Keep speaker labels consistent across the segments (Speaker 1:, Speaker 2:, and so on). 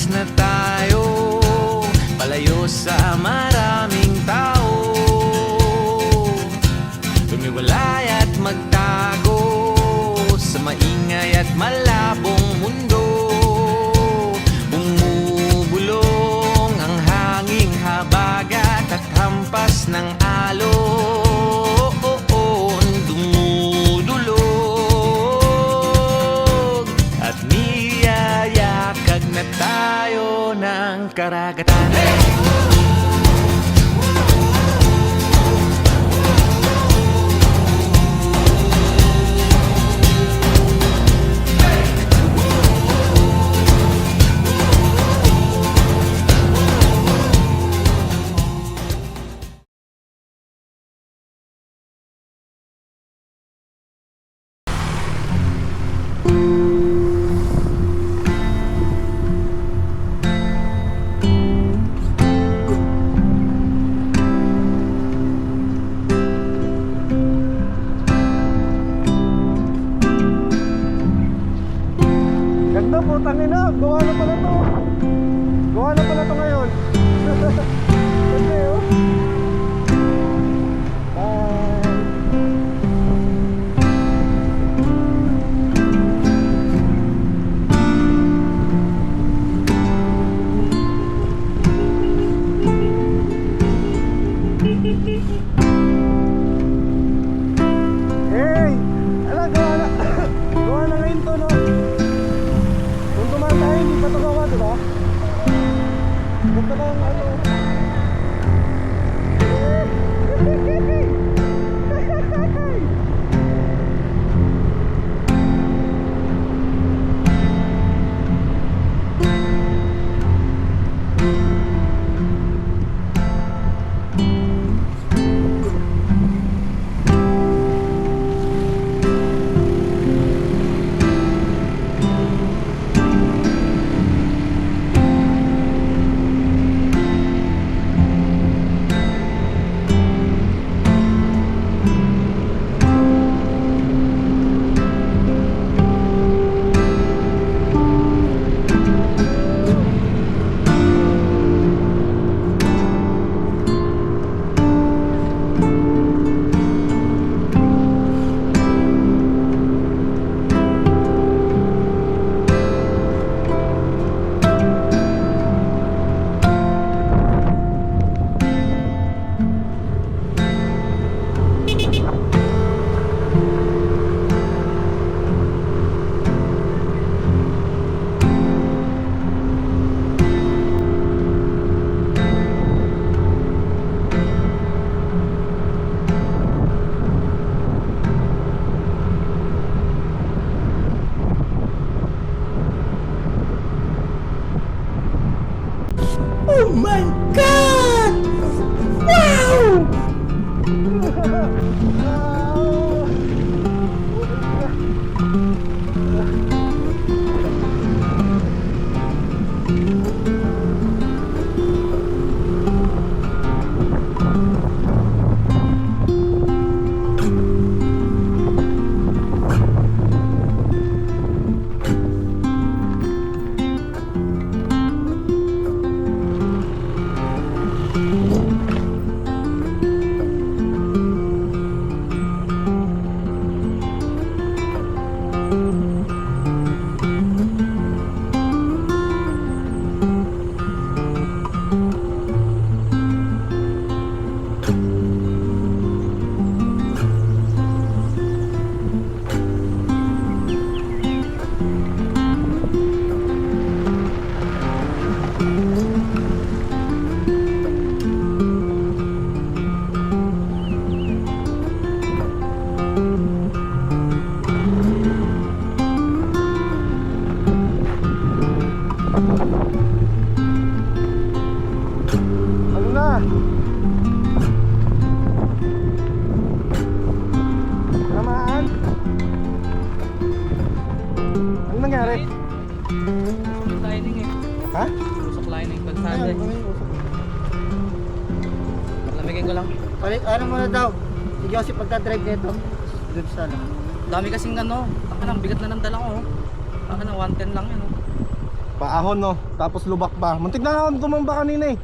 Speaker 1: Umalis na tayo, palayo sa maraming tao. Tumiwalay at magtago sa maingay at malabong mundo. Bumubulong ang hanging habagat at hampas ng alon. Dumudulog at niyayakag na tayo ng karagatan.
Speaker 2: Ganda po, tangina. Gawa na pala to. Gawa na pala to ngayon. Ganda yun. Hey! Alam, gawa na. Gawa na ngayon to, no? Kung tumaan tayo, hindi pa ito gawa, diba? Ganda lang, ano.
Speaker 3: Oh my God! Wow!
Speaker 2: Ano na? Tamaan? Ano nangyari?
Speaker 4: Usok lining eh.
Speaker 2: Ha?
Speaker 4: Usok lining. Pagsada
Speaker 2: Ayan,
Speaker 4: eh.
Speaker 2: ano yung usap?
Speaker 4: Lamigin ko lang.
Speaker 3: Palit, ano muna daw? Si Joseph pagka-drive nito. Doon sa ano.
Speaker 4: Dami kasing ano. Taka lang, bigat na ng dala ko. Taka na, 110 lang yun.
Speaker 2: Paahon no, tapos lubak pa. Muntik na akong tumamba kanina eh.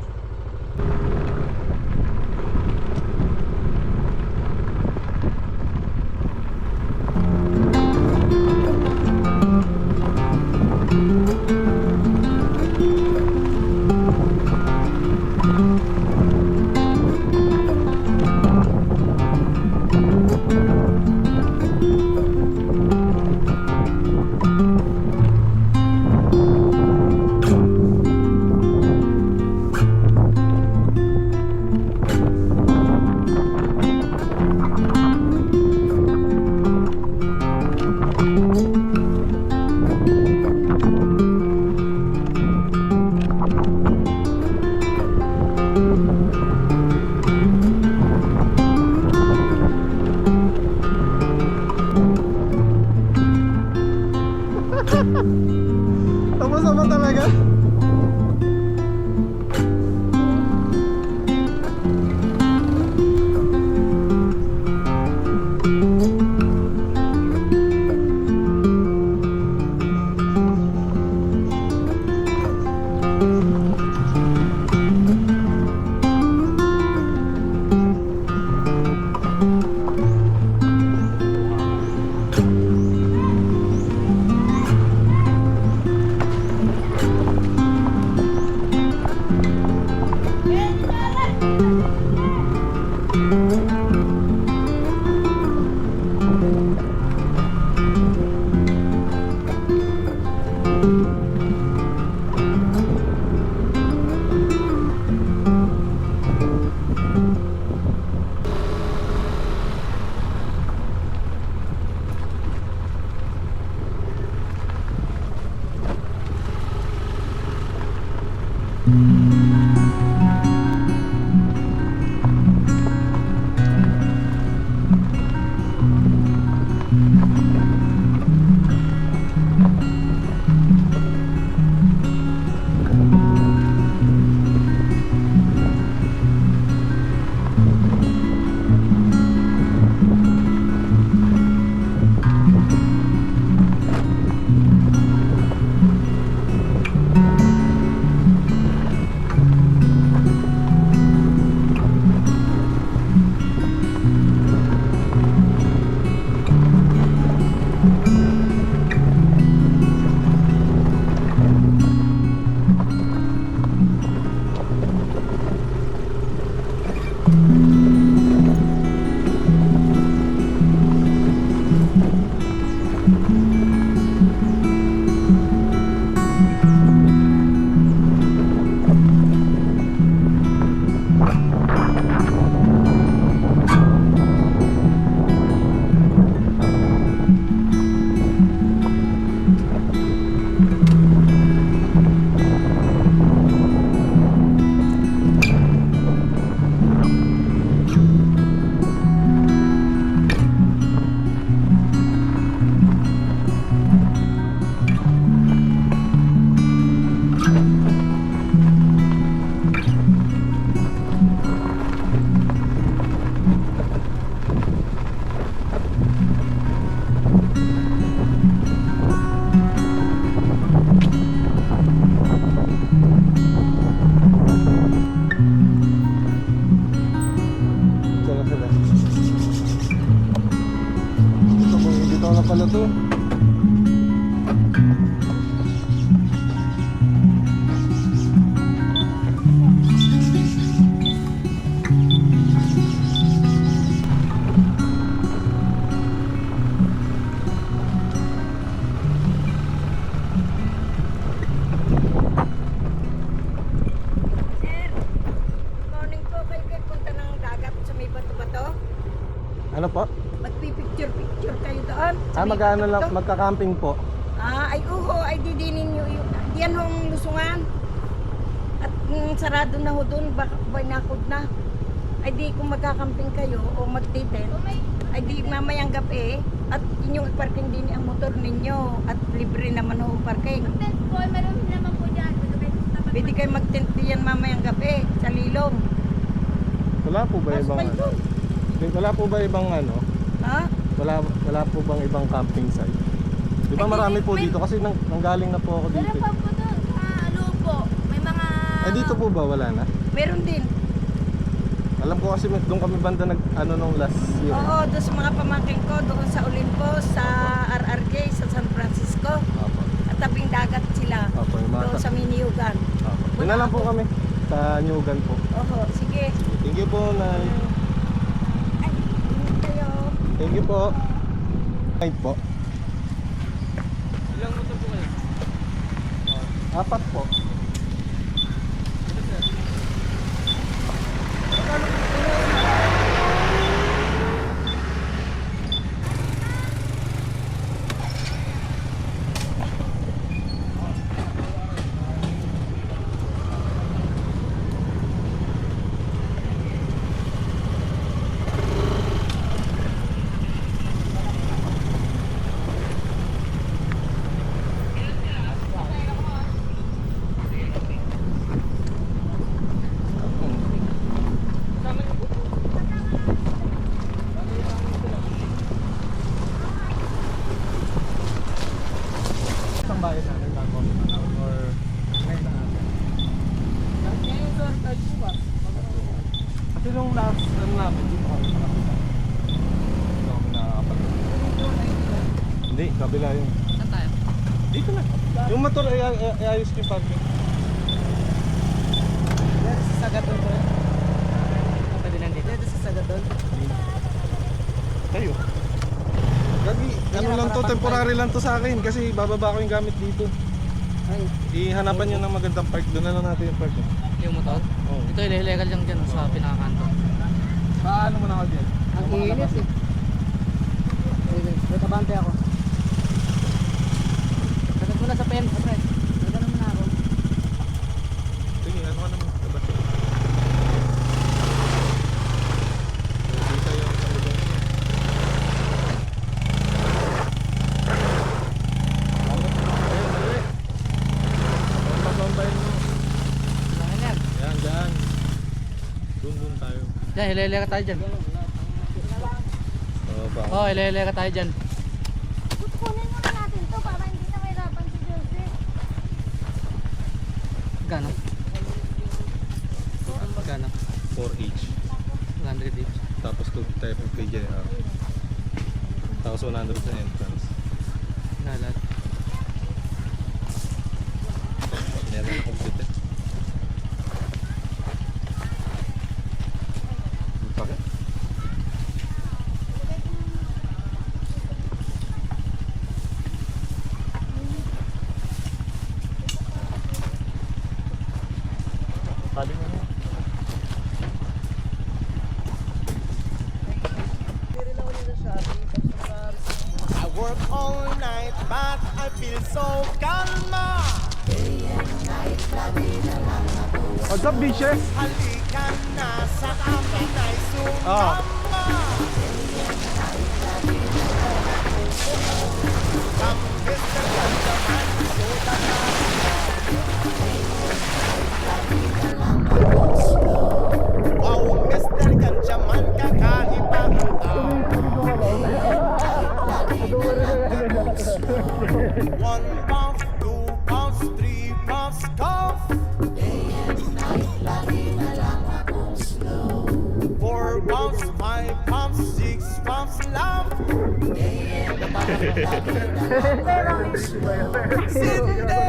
Speaker 2: Tapos na ba talaga? pala to. Ano po?
Speaker 5: Magpipicture-picture kayo doon.
Speaker 2: Magkano lang, magka-camping po.
Speaker 5: Ay uho, ay didinin nyo yun. Diyan hong lusungan. At sarado na ho doon, baka binakod na. Ay di kung magkakamping kayo o magtiten, ay di mamayang gabi at inyong iparking din ang motor ninyo at libre naman ho parking.
Speaker 6: Meron naman po dyan.
Speaker 5: Pwede kayo mag-tent diyan mamayang gabi sa Lilong.
Speaker 2: Wala po ba ibang ano? Wala po ba ibang ano?
Speaker 5: Ha?
Speaker 2: Wala po bang ibang camping site? Di ba
Speaker 5: Ay,
Speaker 2: marami po
Speaker 5: may-
Speaker 2: dito kasi nanggaling na po ako dito.
Speaker 6: Meron pa po doon. po. May mga...
Speaker 2: Ay, dito po ba? Wala na?
Speaker 5: Meron din.
Speaker 2: Alam ko kasi doon kami banda nung last year.
Speaker 5: Oo, doon sa mga pamangkin ko, doon sa Olympus, sa RRJ, sa San Francisco.
Speaker 2: Opo.
Speaker 5: At tabing dagat sila.
Speaker 2: Opo, yung mga
Speaker 5: Doon sa Miniyugan.
Speaker 2: Opo. Doon na lang po kami sa Nyugan po.
Speaker 5: Oo, sige.
Speaker 2: Thank you po, Nay.
Speaker 5: Ay, ingat kayo.
Speaker 2: Thank you po. Right po.
Speaker 4: Ilang motor po kayo?
Speaker 2: 4 po. Isang bayan namin bago or ngayon na natin. Kasi nung last namin dito kami nakapita. Dito kami nakakapag. Hindi, kabila yun.
Speaker 4: Saan tayo?
Speaker 2: Dito na. Yung motor ay ayos ko yung parking.
Speaker 3: Sa Sagadol ko.
Speaker 4: Pwede nandito.
Speaker 3: Dito sa Sagadol.
Speaker 2: Kayo. Gagi, ano lang to, temporary lang to sa akin kasi bababa ko yung gamit dito.
Speaker 3: Ay,
Speaker 2: Ihanapan nyo ng magandang park, doon na lang natin yung park.
Speaker 4: Yung motor?
Speaker 2: Oo.
Speaker 4: Ito ililegal lang dyan sa pinakakanto.
Speaker 2: Paano mo na ako dyan?
Speaker 3: ang init eh. Sige, may kabante ako.
Speaker 4: Sagad mo na sa pen. Pre.
Speaker 3: Nagano mo na ako.
Speaker 2: Sige, ano ka naman? Diba? Dito yung salubong. Ayun, mali. Pagpapambayin mo.
Speaker 4: Saan yan?
Speaker 2: Yan, dyan. Doon tayo.
Speaker 4: Yan, ililegal tayo dyan.
Speaker 2: Ba?
Speaker 4: Oo, ililegal tayo dyan.
Speaker 6: Kunin muna natin to para hindi na mahirapan si Jose.
Speaker 4: Gano? Gano?
Speaker 2: 4 each.
Speaker 4: 100 each.
Speaker 2: Tapos 2 type of KJR. Tapos 100 sa entrance.
Speaker 4: Nalat.
Speaker 2: Meron na complete. Bakit? Sabi mo na.
Speaker 7: I work all night, but I feel so calma.
Speaker 2: What's up, bitches?
Speaker 7: Halika na sa akin ay
Speaker 2: Ah.
Speaker 7: sumama. Come, Mr. Gentleman, soda na. Wow, Mr. Gentleman, kakaiba ang tao. 1 puff, 2 puffs, 3 puffs, cough. 4 puffs, 5 puffs, 6 puffs, laugh. Sinde,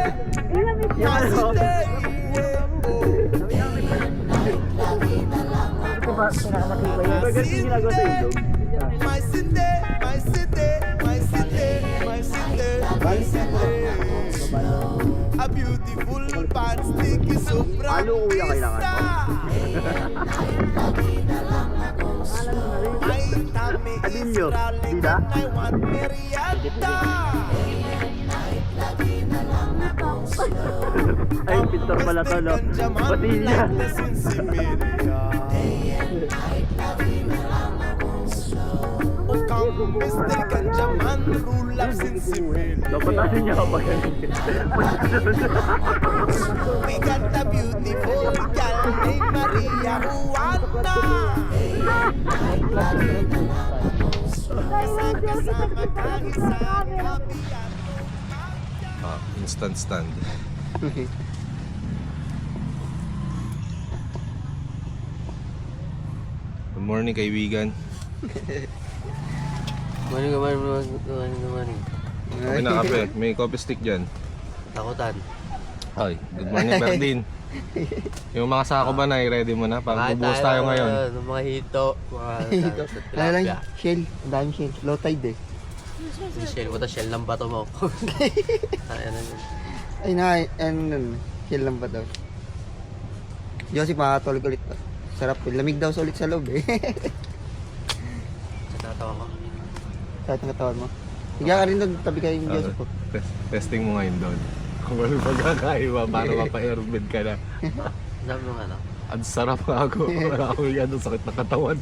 Speaker 7: masinde, my sinde, my sinde, my sinde, my sinde, my sinde. A beautiful bad sticky sobrang pista. My tummy is growling and I want merienda.
Speaker 3: Ay, pintor pala to, no? Batilya.
Speaker 7: O come Mr. Ganjaman, rule of Sinsimeria.
Speaker 3: Napatasin niya ka pa yan.
Speaker 7: We got a beautiful girl named Maria Juana. Kasama kahit sa kabiyan.
Speaker 2: Instant stand. Good morning, kaibigan.
Speaker 4: Morning, morning.
Speaker 2: Okay na kape. May coffee stick dyan.
Speaker 4: Takutan.
Speaker 2: Ay, good morning, Berdin. Yung mga sako ba na, ready mo na? Pag bubuhos tayo ngayon.
Speaker 4: Ng mga hito. Mga
Speaker 3: Ano lang, shell. Ang daming shell. Low tide eh.
Speaker 4: Shell mo to, shell ng bato mo. Ano yun?
Speaker 3: Ay na, ano nun. Shell lang ba daw? Joseph, makakatulog ulit. Sarap. Lamig daw ulit sa loob eh.
Speaker 4: Natawa ko.
Speaker 3: Kahit ang katawan mo. Higa ka rin doon, tabi kayo yung Joseph po.
Speaker 2: Testing mo ngayon doon. Kung ano pagkakaiba para mapa-airbed ka na.
Speaker 4: Sabi mo ano?
Speaker 2: Ang sarap nga ako. Wala ako yan, ang sakit na katawan.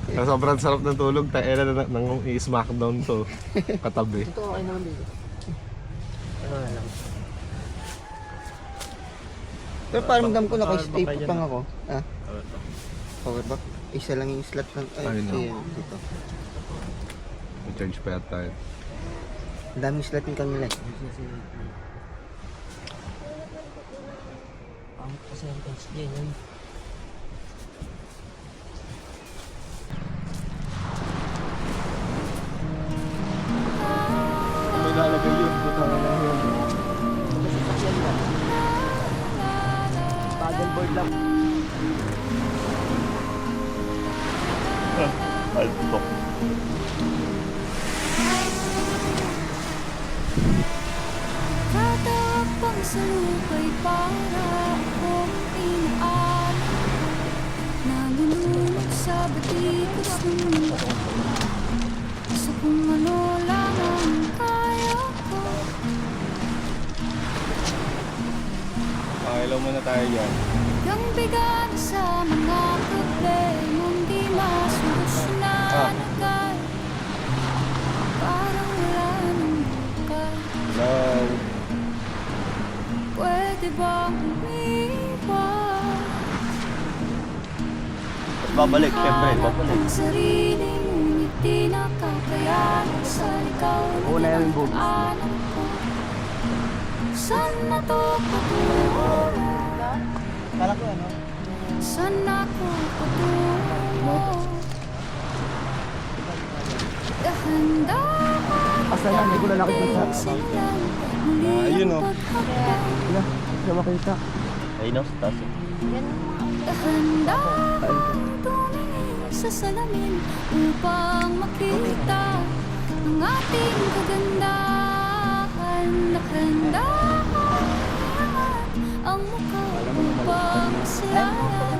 Speaker 2: Sobrang sarap ng tulog. Taera na nang i-smackdown to. Katabi.
Speaker 3: Ito okay naman dito.
Speaker 4: Ano nga lang?
Speaker 3: Pero parang dam ko naka-stay put lang ako. Ah? Power back. Isa lang yung slot ng...
Speaker 2: Ay, no.
Speaker 3: ayan, dito.
Speaker 2: May charge pa yata tayo.
Speaker 3: Ang daming slot yung kanila eh.
Speaker 4: Ang percentage din yun.
Speaker 3: May lalagay yun. Dito na lang yun. Paddleboard lang.
Speaker 6: Katapang sa lupa'y para akong inaalam. Nalulunod sa batikas ng mundo. Sa kung ano lang ang kaya ko.
Speaker 2: Pakailaw muna tayo dyan.
Speaker 6: Yung bigat sa mga problemang di masolusyonan agad. Parang wala nang bukas.
Speaker 2: Hello.
Speaker 6: Pwede bang umiwas?
Speaker 3: Babalik, syempre.
Speaker 6: Ang sarili ngunit di nakakayanan sa ikaw na
Speaker 3: Una yung boobs.
Speaker 6: pinag-alam ko. Saan na to patungo?
Speaker 3: Kala ko ano?
Speaker 6: Saan ako patungo? Dahan-dahan
Speaker 3: Asa na? Hindi ko lalakit ng sa...
Speaker 6: silang muli
Speaker 2: Ayun,
Speaker 6: ang
Speaker 2: oh.
Speaker 6: paghapag.
Speaker 3: Wala, siya makita.
Speaker 6: Dahan-dahan tumingin sa salamin upang makita ang ating kagandahan. Dahan-dahan iangat ang mukha upang maslayan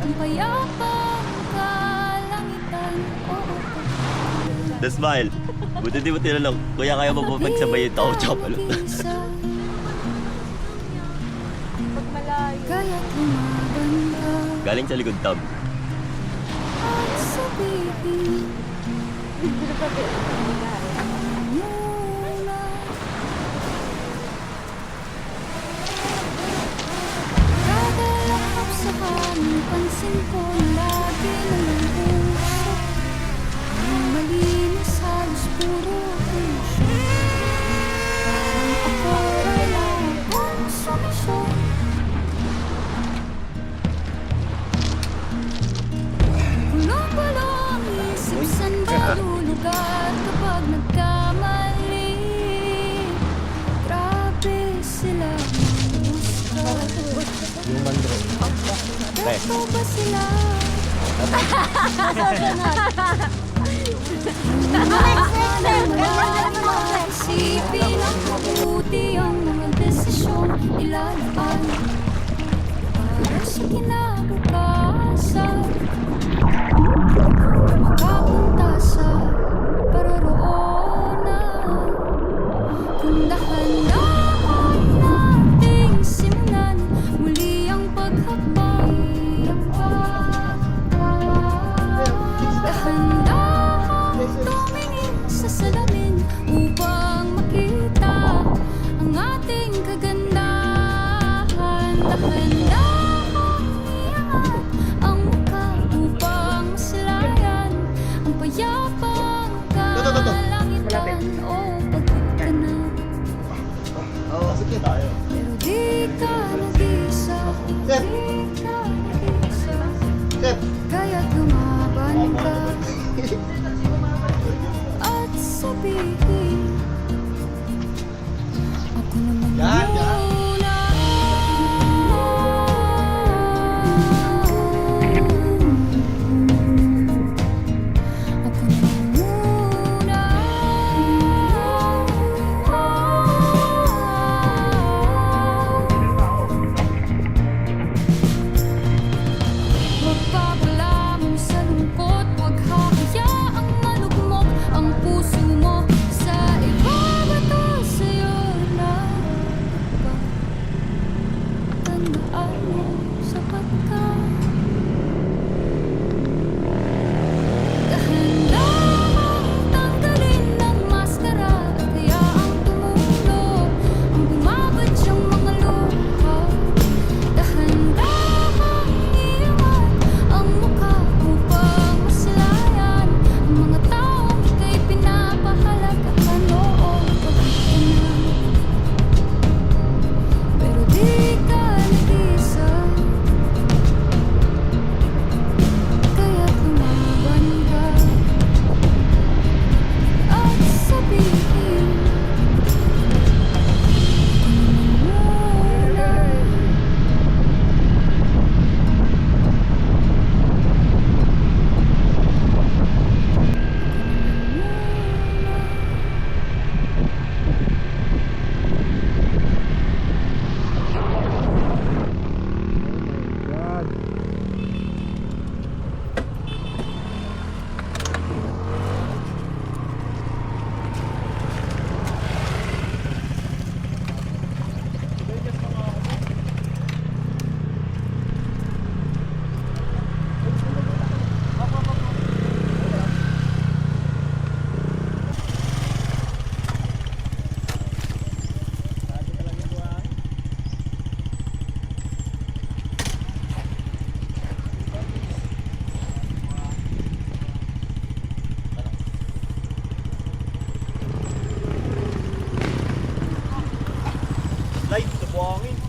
Speaker 6: ang payapang kalangitan.
Speaker 8: The smile. Buti di mo tinanong, kuya kaya mo ba pagsabay yung tao tsaka balot?
Speaker 6: Kaya't lumaban ka
Speaker 8: Galing sa likod tab.
Speaker 6: at sabihin muna. Kada lakap sa hangin, pansin ko lagi na lang usap. Ang malinis halos puro ilusyon. Parang ako wala akong solusyon. Kulong-kulong ang isip, saan ba lulugar kapag nagkamali? Grabe sila mahusga. Ito ba sila? Isipin ang mabuti ang mga desisyon ilalaan para sa kinabukasan. Makapunta sa paroroonan. Kung dahan-dahan nating simulan muli ang paghakbang. Dahan-dahan tumingin sa salamin upang makita ang ating kagandahan. Dahan-dahan iangat ang mukha upang maslayan ang payapang kalangitan. O pagod ka na,
Speaker 3: Oo, sige.
Speaker 6: pero di ka nag-isa. Di ka nag-isa.
Speaker 3: Step.
Speaker 6: sabihin. Ako naman muna. Ako naman muna. Huwag papalamon sa lungkot, huwag hahayaang malugmok ang puso mo sa iba. Bato sa'yo na ba? Tandaan mo, sapat ka. Dahan-dahang tanggalin ang maskara at hayaang tumulo ang bumabadyang mga luha. Dahan-dahang iangat ang mukha upang maslayan ang mga taong ika'y pinapahalagahan. Oo, pagod ka na, pero di ka nag-isa. Kaya't lumaban ka at sabihin, ako naman muna.
Speaker 2: God.
Speaker 7: Light sa buhangin.